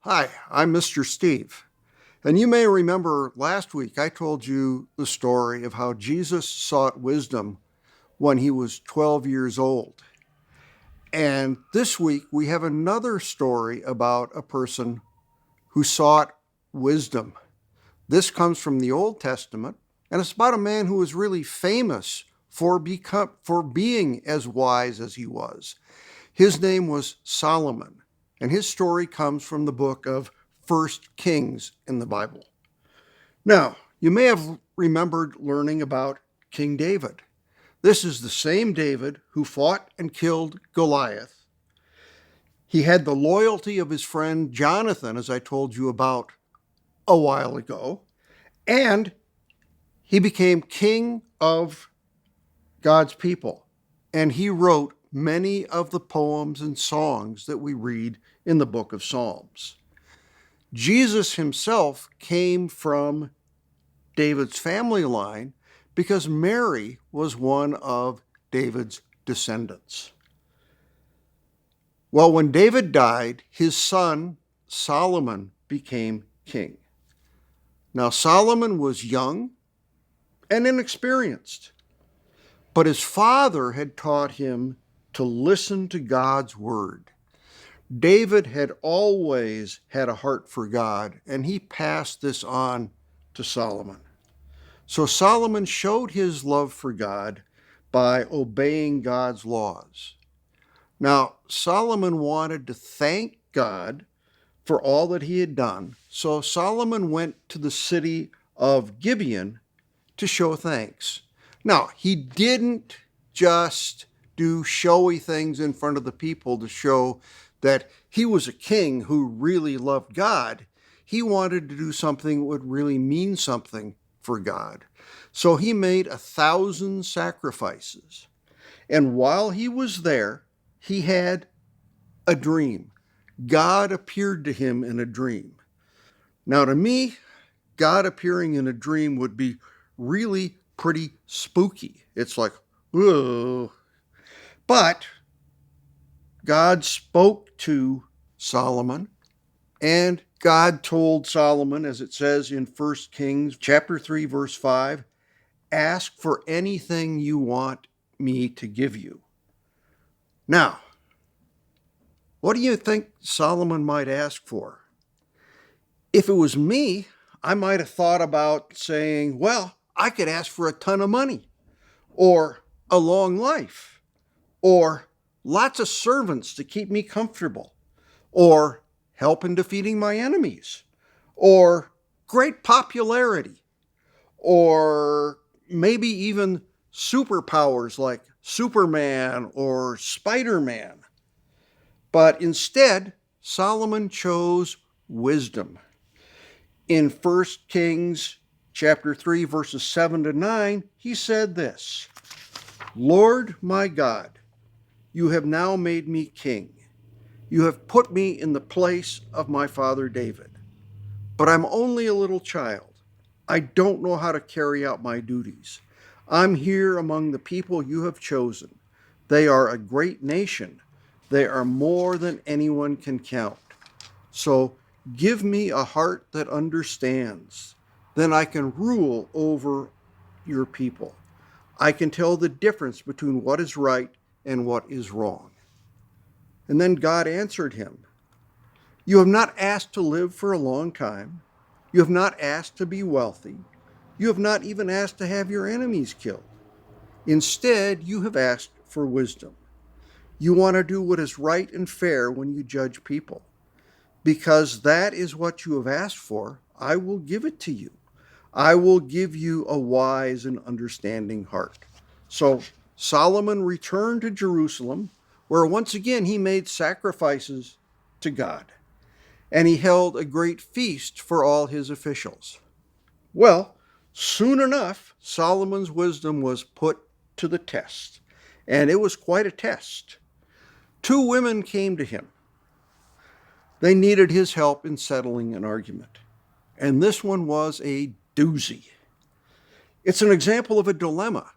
Hi, I'm Mr. Steve. And you may remember last week I told you the story of how Jesus sought wisdom when he was 12 years old. And this week we have another story about a person who sought wisdom. This comes from the Old Testament, and it's about a man who was really famous for being as wise as he was. His name was Solomon, and his story comes from the book of First Kings in the Bible. Now, you may have remembered learning about King David. This is the same David who fought and killed Goliath. He had the loyalty of his friend Jonathan, as I told you about a while ago, and he became king of God's people. And he wrote many of the poems and songs that we read in the book of Psalms. Jesus himself came from David's family line because Mary was one of David's descendants. Well, when David died, his son Solomon became king. Now, Solomon was young and inexperienced, but his father had taught him to listen to God's word. David had always had a heart for God, and he passed this on to Solomon. So Solomon showed his love for God by obeying God's laws. Now, Solomon wanted to thank God for all that he had done, so Solomon went to the city of Gibeon to show thanks. Now, he didn't just do showy things in front of the people to show that he was a king who really loved God. He wanted to do something that would really mean something for God. So he made 1,000 sacrifices. And while he was there, he had a dream. God appeared to him in a dream. Now, to me, God appearing in a dream would be really pretty spooky. It's like, whoa. But God spoke to Solomon, and God told Solomon, as it says in 1 Kings chapter 3, verse 5, ask for anything you want me to give you. Now, what do you think Solomon might ask for? If it was me, I might have thought about saying, well, I could ask for a ton of money, or a long life, or lots of servants to keep me comfortable, or help in defeating my enemies, or great popularity, or maybe even superpowers like Superman or Spider-Man. But instead, Solomon chose wisdom. In 1 Kings chapter 3, verses 7 to 9, he said this, Lord my God, you have now made me king. You have put me in the place of my father David. But I'm only a little child. I don't know how to carry out my duties. I'm here among the people you have chosen. They are a great nation. They are more than anyone can count. So give me a heart that understands. Then I can rule over your people. I can tell the difference between what is right and what is wrong. And then God answered him, you have not asked to live for a long time. You have not asked to be wealthy. You have not even asked to have your enemies killed. Instead, you have asked for wisdom. You want to do what is right and fair when you judge people. Because that is what you have asked for, I will give it to you. I will give you a wise and understanding heart. So Solomon returned to Jerusalem, where once again he made sacrifices to God. And he held a great feast for all his officials. Well, soon enough, Solomon's wisdom was put to the test, and it was quite a test. 2 women came to him. They needed his help in settling an argument, and this one was a doozy. It's an example of a dilemma.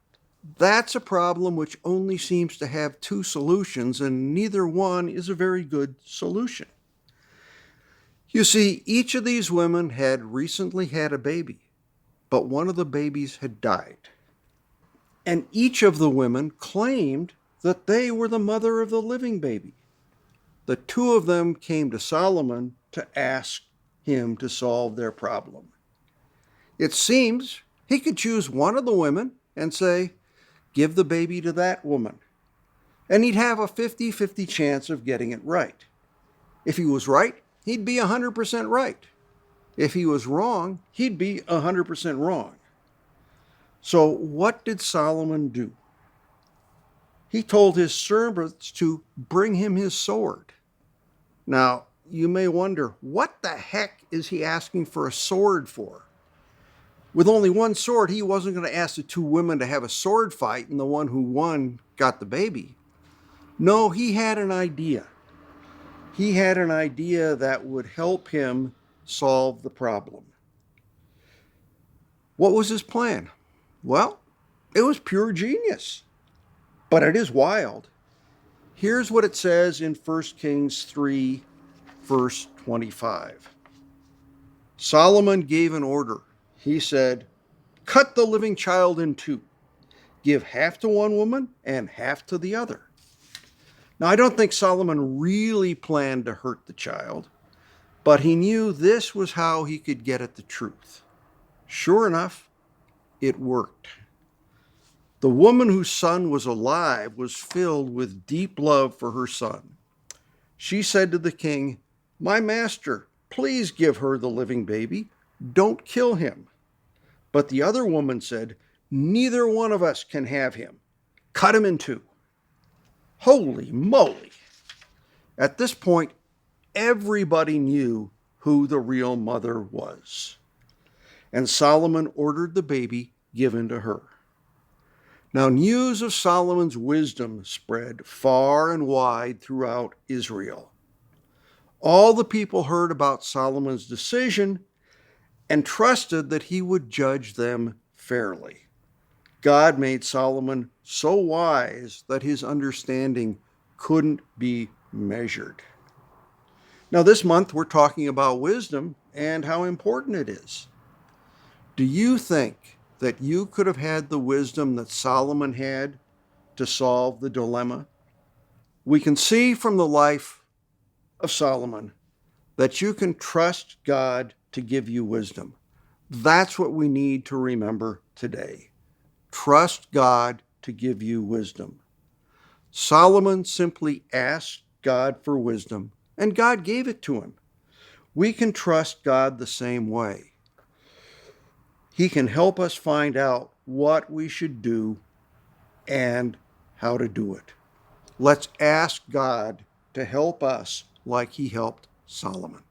That's a problem which only seems to have 2 solutions, and neither one is a very good solution. You see, each of these women had recently had a baby, but one of the babies had died. And each of the women claimed that they were the mother of the living baby. The two of them came to Solomon to ask him to solve their problem. It seems he could choose one of the women and say, give the baby to that woman. And he'd have a 50-50 chance of getting it right. If he was right, he'd be 100% right. If he was wrong, he'd be 100% wrong. So what did Solomon do? He told his servants to bring him his sword. Now, you may wonder, what the heck is he asking for a sword for? With only one sword, he wasn't going to ask the two women to have a sword fight and the one who won got the baby. No, he had an idea. He had an idea that would help him solve the problem. What was his plan? Well, it was pure genius, but it is wild. Here's what it says in 1 Kings 3, verse 25. Solomon gave an order. He said, cut the living child in two. Give half to one woman and half to the other. Now, I don't think Solomon really planned to hurt the child, but he knew this was how he could get at the truth. Sure enough, it worked. The woman whose son was alive was filled with deep love for her son. She said to the king, my master, please give her the living baby. Don't kill him. But the other woman said, neither one of us can have him. Cut him in two. Holy moly! At this point, everybody knew who the real mother was. And Solomon ordered the baby given to her. Now, news of Solomon's wisdom spread far and wide throughout Israel. All the people heard about Solomon's decision and trusted that he would judge them fairly. God made Solomon so wise that his understanding couldn't be measured. Now, this month we're talking about wisdom and how important it is. Do you think that you could have had the wisdom that Solomon had to solve the dilemma? We can see from the life of Solomon that you can trust God to give you wisdom. That's what we need to remember today. Trust God to give you wisdom. Solomon simply asked God for wisdom, and God gave it to him. We can trust God the same way. He can help us find out what we should do and how to do it. Let's ask God to help us like he helped Solomon.